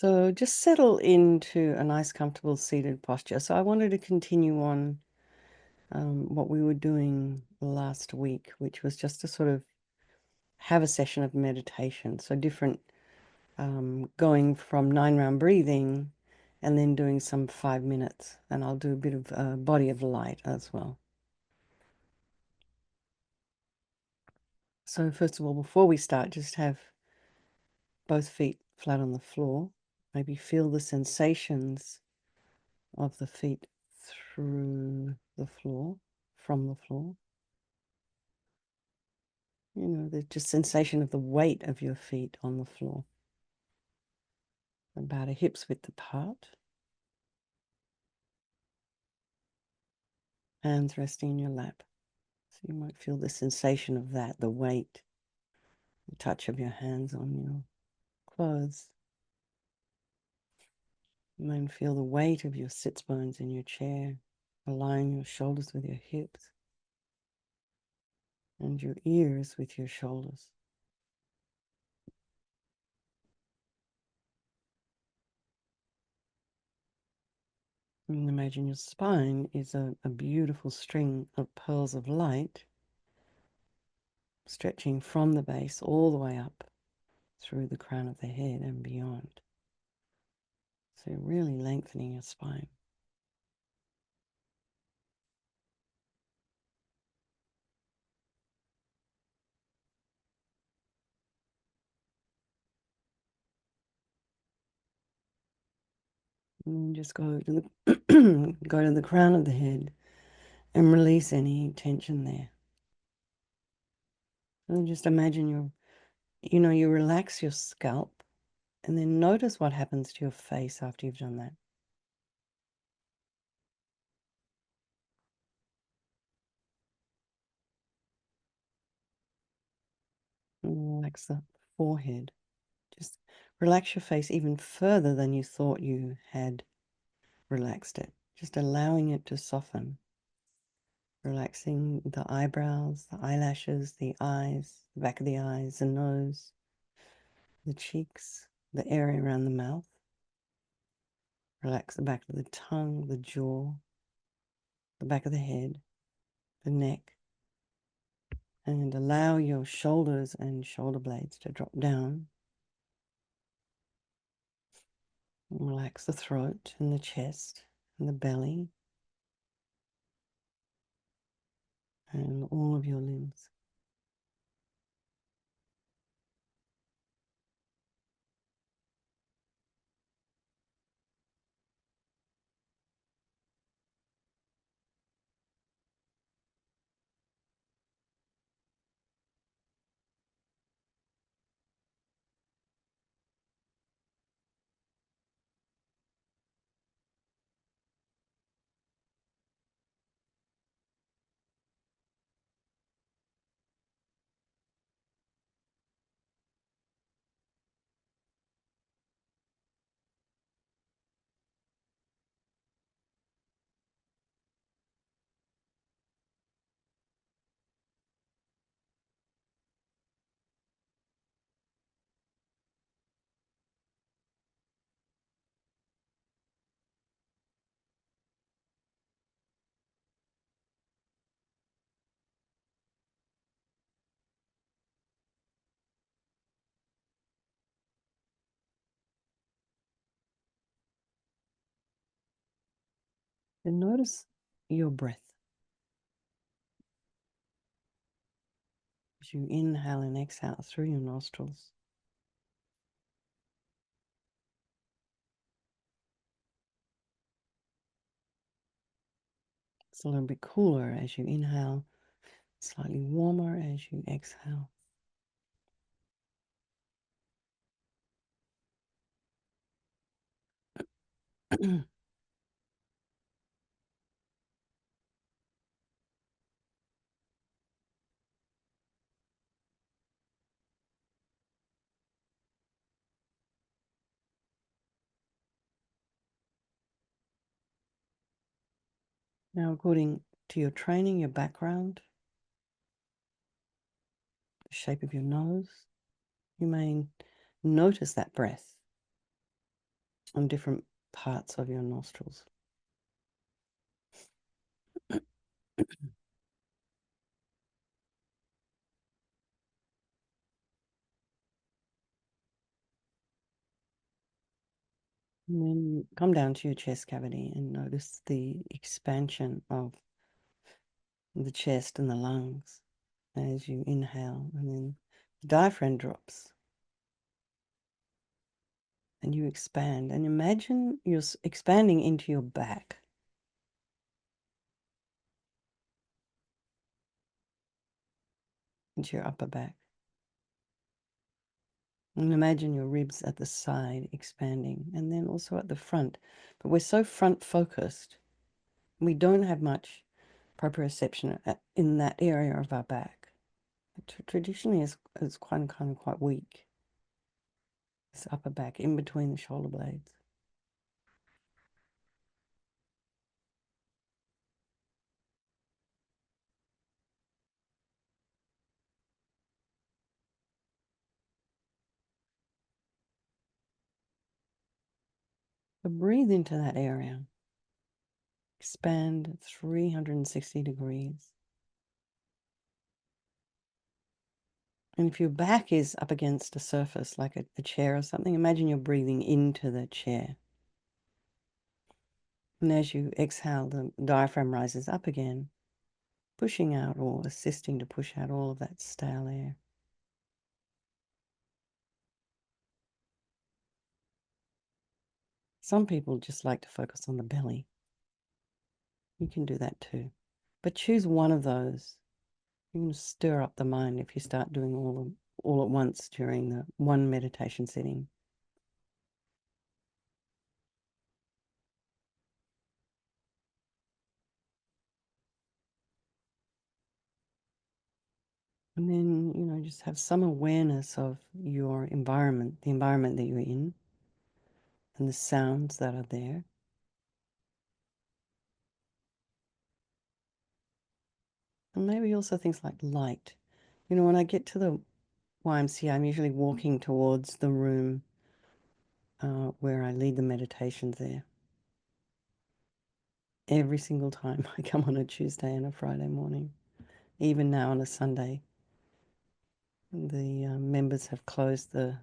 So just settle into a nice, comfortable seated posture. So I wanted to continue on what we were doing last week, which was just to sort of have a session of meditation. So different, going from 9 round breathing and then doing some 5 minutes. And I'll do a bit of body of light as well. So first of all, before we start, just have both feet flat on the floor. Maybe feel the sensations of the feet through the floor, from the floor. You know, the just sensation of the weight of your feet on the floor. About a hip's width apart. Hands resting in your lap. So you might feel the sensation of that, the weight, the touch of your hands on your clothes. And then feel the weight of your sits bones in your chair, align your shoulders with your hips and your ears with your shoulders. And imagine your spine is a beautiful string of pearls of light stretching from the base all the way up through the crown of the head and beyond. So really lengthening your spine. And then just go to the go to the crown of the head and release any tension there. And just imagine you relax your scalp and then notice what happens to your face after you've done that. And relax the forehead. Just relax your face even further than you thought you had relaxed it. Just allowing it to soften. Relaxing the eyebrows, the eyelashes, the eyes, the back of the eyes, the nose, the cheeks, the area around the mouth. Relax the back of the tongue, the jaw, the back of the head, the neck, and allow your shoulders and shoulder blades to drop down. And relax the throat and the chest and the belly and all of your limbs. And notice your breath as you inhale and exhale through your nostrils. It's a little bit cooler as you inhale, slightly warmer as you exhale. Now, according to your training, your background, the shape of your nose, you may notice that breath. on different parts of your nostrils. And then come down to your chest cavity and notice the expansion of the chest and the lungs as you inhale, and then the diaphragm drops and you expand. And imagine you're expanding into your back, into your upper back. And imagine your ribs at the side expanding, and then also at the front. But we're so front focused, we don't have much proprioception in that area of our back. Traditionally, is quite weak. This upper back in between the shoulder blades. So breathe into that area. Expand 360 degrees. And if your back is up against a surface like a chair or something, imagine you're breathing into the chair. And as you exhale, the diaphragm rises up again, pushing out or assisting to push out all of that stale air. Some people just like to focus on the belly. You can do that too. But choose one of those. You can stir up the mind if you start doing all at once during the one meditation sitting. And then, just have some awareness of your environment, the environment that you're in, and the sounds that are there. And maybe also things like light. When I get to the YMCA, I'm usually walking towards the room where I lead the meditations there. Every single time I come on a Tuesday and a Friday morning, even now on a Sunday, the members have closed the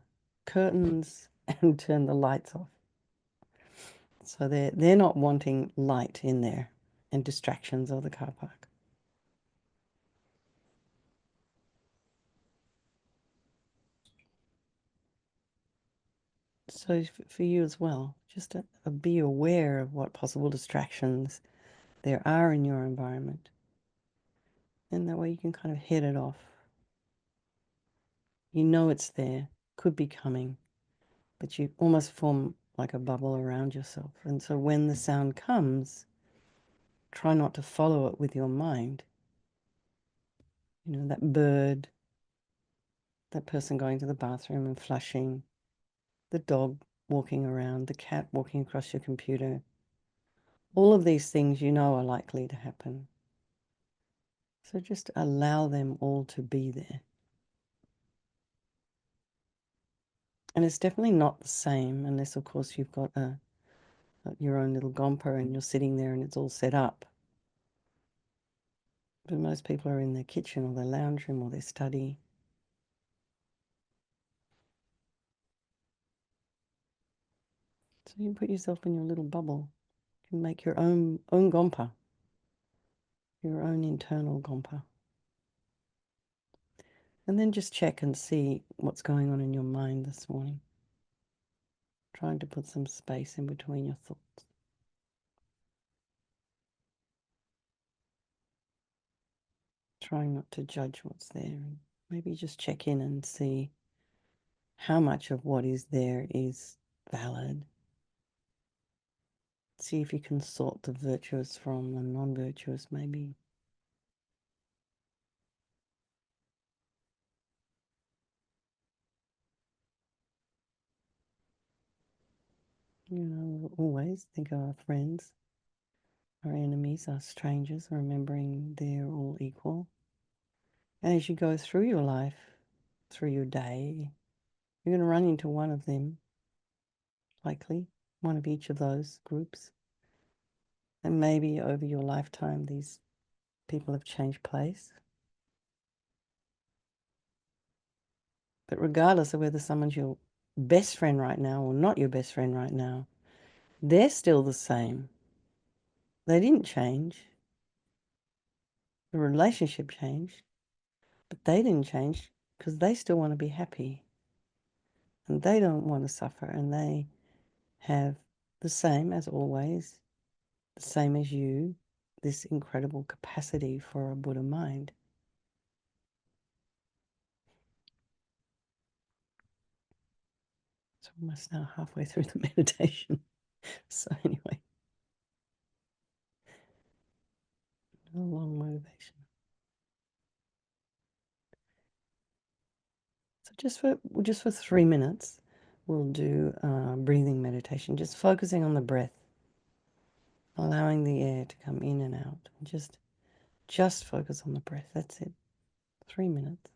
curtains and turned the lights off. So they're not wanting light in there and distractions of the car park. So for you as well, just be aware of what possible distractions there are in your environment. And that way you can kind of head it off. You know it's there, could be coming, but you almost form like a bubble around yourself. And so when the sound comes, try not to follow it with your mind. That bird, that person going to the bathroom and flushing, the dog walking around, the cat walking across your computer. All of these things are likely to happen. So just allow them all to be there. And it's definitely not the same unless, of course, you've got your own little gompa and you're sitting there and it's all set up. But most people are in their kitchen or their lounge room or their study. So you put yourself in your little bubble. You can make your own gompa, your own internal gompa. And then just check and see what's going on in your mind this morning. Trying to put some space in between your thoughts. Trying not to judge what's there. And maybe just check in and see how much of what is there is valid. See if you can sort the virtuous from the non-virtuous, maybe. Always think of our friends, our enemies, our strangers, remembering they're all equal. And as you go through your life, through your day, you're going to run into one of them, likely. one of each of those groups. And maybe over your lifetime, these people have changed place. But regardless of whether someone's your best friend right now or not your best friend right now, they're still the same. They didn't change. The relationship changed, but they didn't change because they still want to be happy and they don't want to suffer, and they have the same as always, the same as you, this incredible capacity for a Buddha mind. So almost now halfway through the meditation. So anyway, a long motivation. So just for 3 minutes, we'll do breathing meditation, just focusing on the breath, allowing the air to come in and out. Just focus on the breath. That's it. 3 minutes.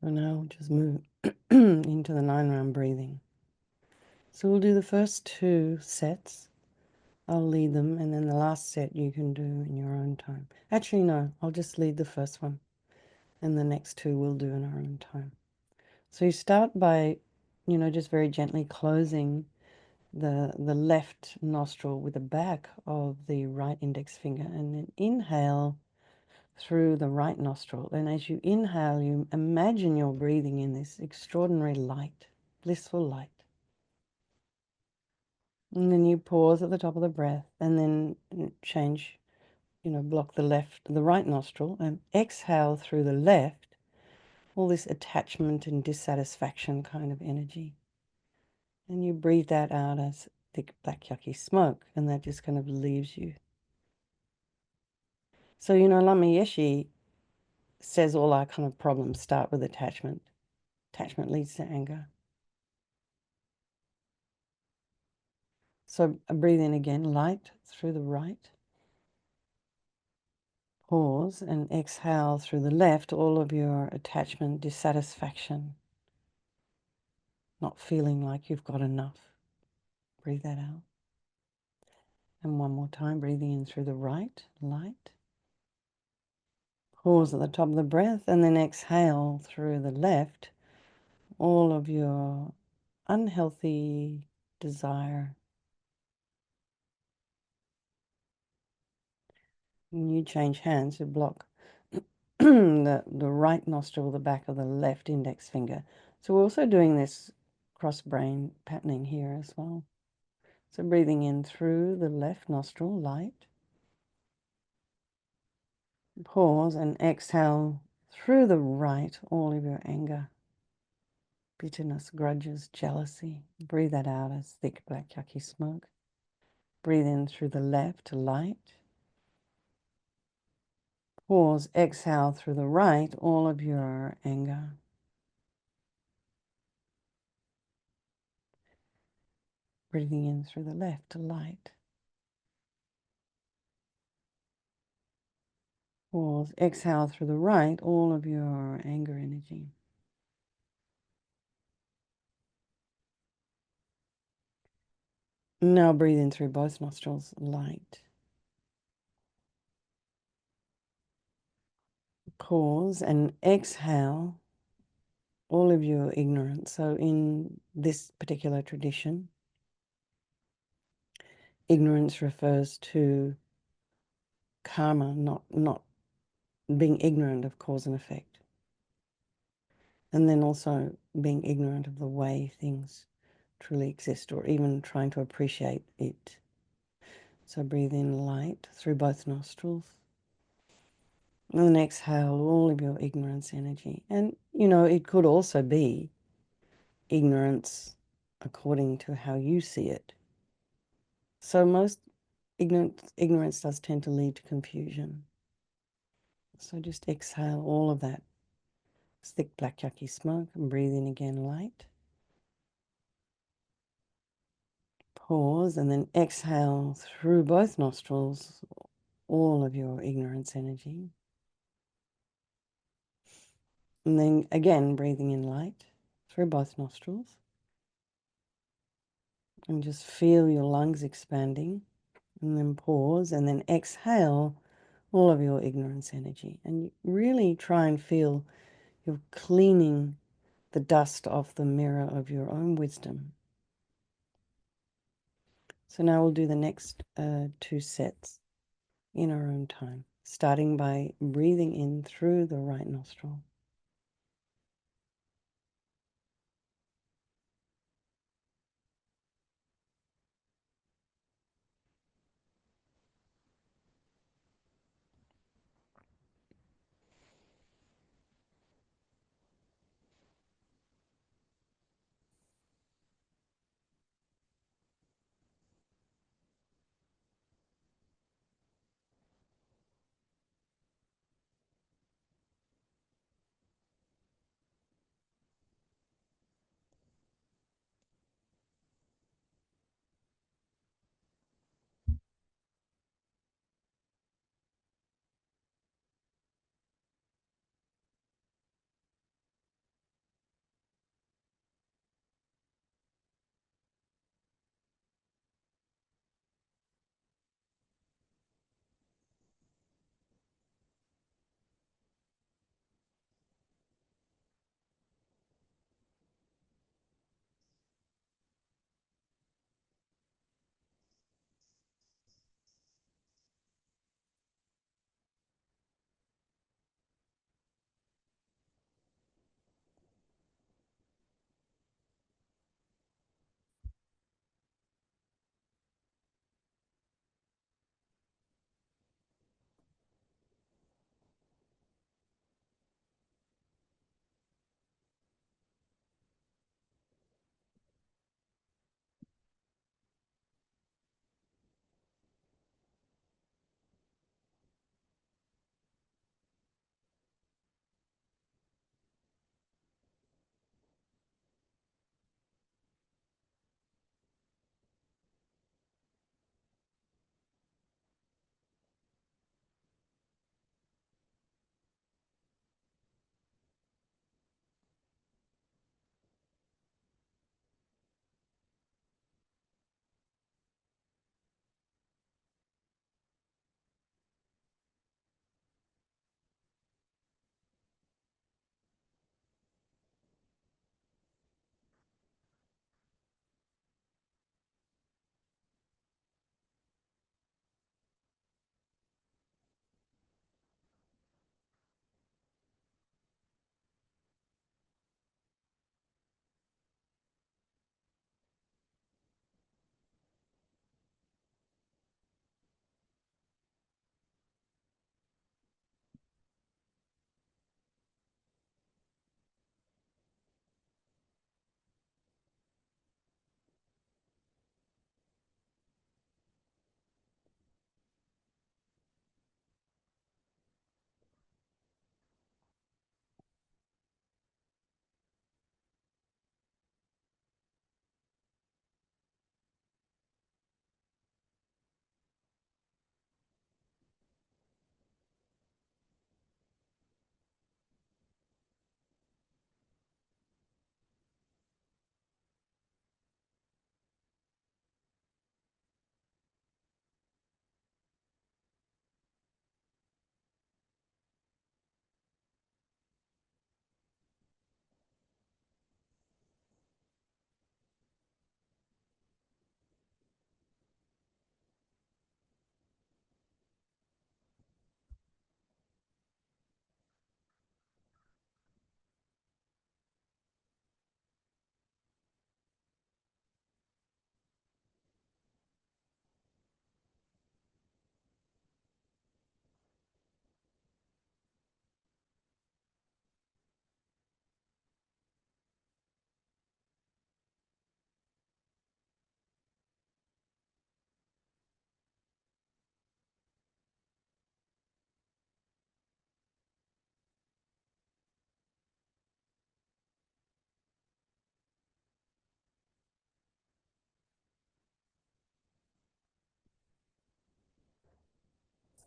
So now we'll just move into the 9-round breathing. So we'll do the first 2 sets. I'll lead them, and then the last set you can do in your own time. Actually, no, I'll just lead the first one, and the next 2 we'll do in our own time. So you start by, just very gently closing the left nostril with the back of the right index finger, and then inhale through the right nostril. And as you inhale, you imagine you're breathing in this extraordinary light, blissful light. And then you pause at the top of the breath, and then change, block the right nostril, and exhale through the left, all this attachment and dissatisfaction kind of energy. And you breathe that out as thick, black, yucky smoke, and that just kind of leaves you. So, Lama Yeshe says all our kind of problems start with attachment. Attachment leads to anger. So breathe in again, light through the right. Pause and exhale through the left all of your attachment, dissatisfaction, not feeling like you've got enough. Breathe that out. And one more time, breathing in through the right, light. Pause at the top of the breath and then exhale through the left all of your unhealthy desire. When you change hands, you block the right nostril, the back of the left index finger. So we're also doing this cross brain patterning here as well. So breathing in through the left nostril, light. Pause and exhale through the right, all of your anger, bitterness, grudges, jealousy. Breathe that out as thick black yucky smoke. Breathe in through the left, light. Pause, exhale through the right, all of your anger. Breathing in through the left, light. Pause, exhale through the right, all of your anger energy. Now breathe in through both nostrils, light. Pause and exhale all of your ignorance. So in this particular tradition, ignorance refers to karma, not being ignorant of cause and effect. And then also being ignorant of the way things truly exist, or even trying to appreciate it. So breathe in light through both nostrils. And then exhale all of your ignorance energy. And, it could also be ignorance according to how you see it. So most ignorance does tend to lead to confusion. So just exhale all of that thick black yucky smoke and breathe in again, light. Pause and then exhale through both nostrils all of your ignorance energy. And then again, breathing in light through both nostrils. And just feel your lungs expanding. And then pause and then exhale all of your ignorance energy. And really try and feel you're cleaning the dust off the mirror of your own wisdom. So now we'll do the next 2 sets in our own time, starting by breathing in through the right nostril.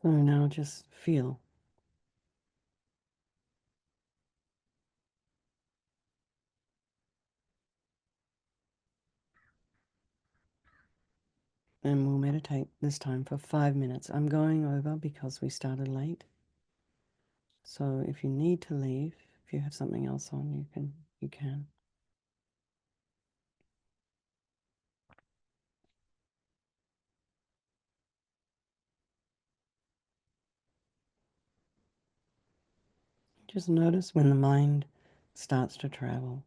So now just feel. And we'll meditate this time for 5 minutes. I'm going over because we started late. So if you need to leave, if you have something else on, you can. Just notice when the mind starts to travel.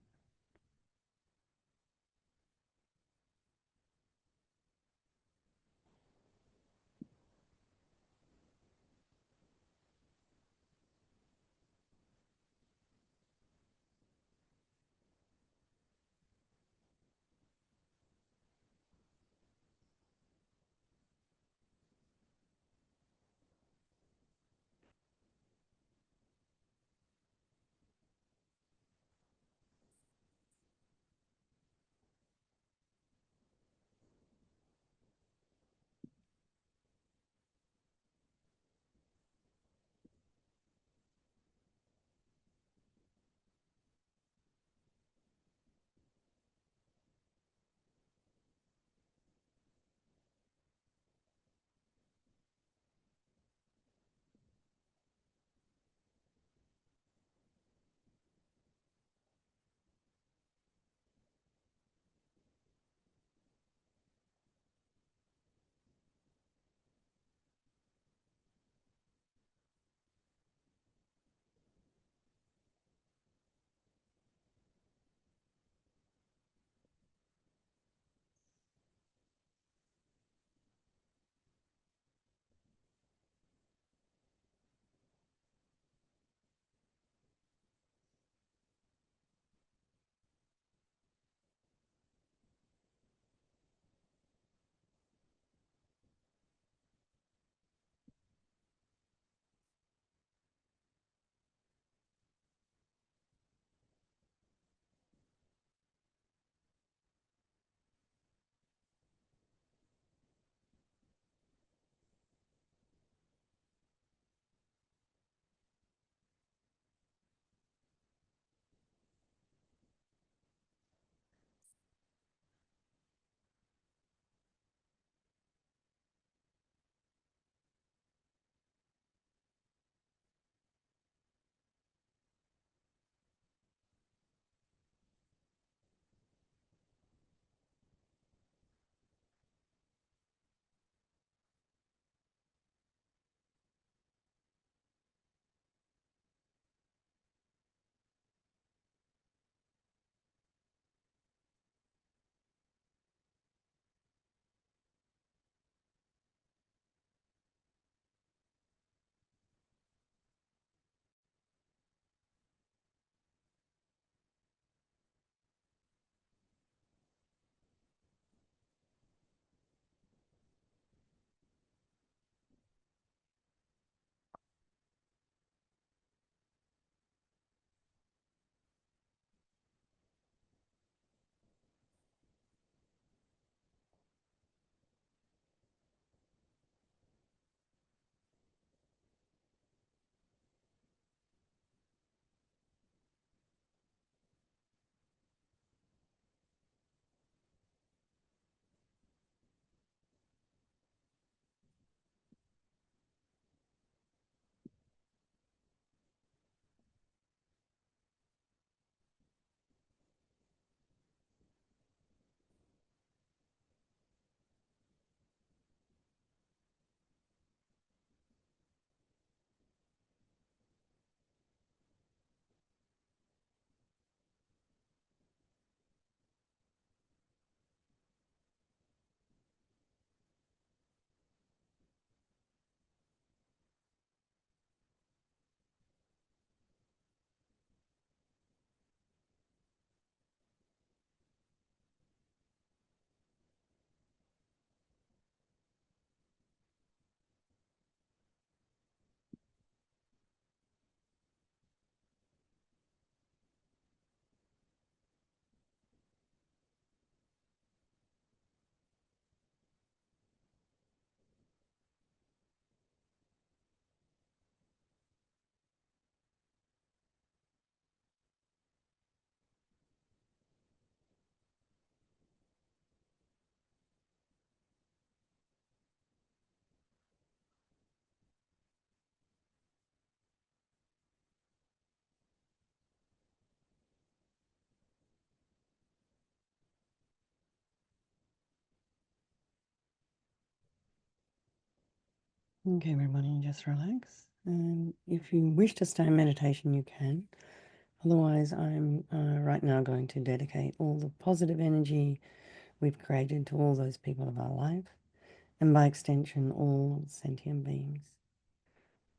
Okay, everybody, just relax. And if you wish to stay in meditation, you can. Otherwise, I'm right now going to dedicate all the positive energy we've created to all those people of our life, and by extension, all sentient beings.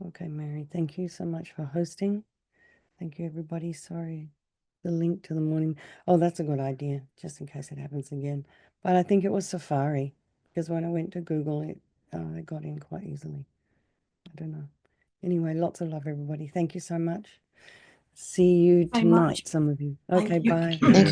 Okay, Mary, thank you so much for hosting. Thank you, everybody. Sorry, the link to the morning. Oh, that's a good idea, just in case it happens again. But I think it was Safari, because when I went to Google, it got in quite easily. I don't know. Anyway, lots of love, everybody. Thank you so much. See you Very much. tonight, some of you. Thank Okay, you. bye. Thank you.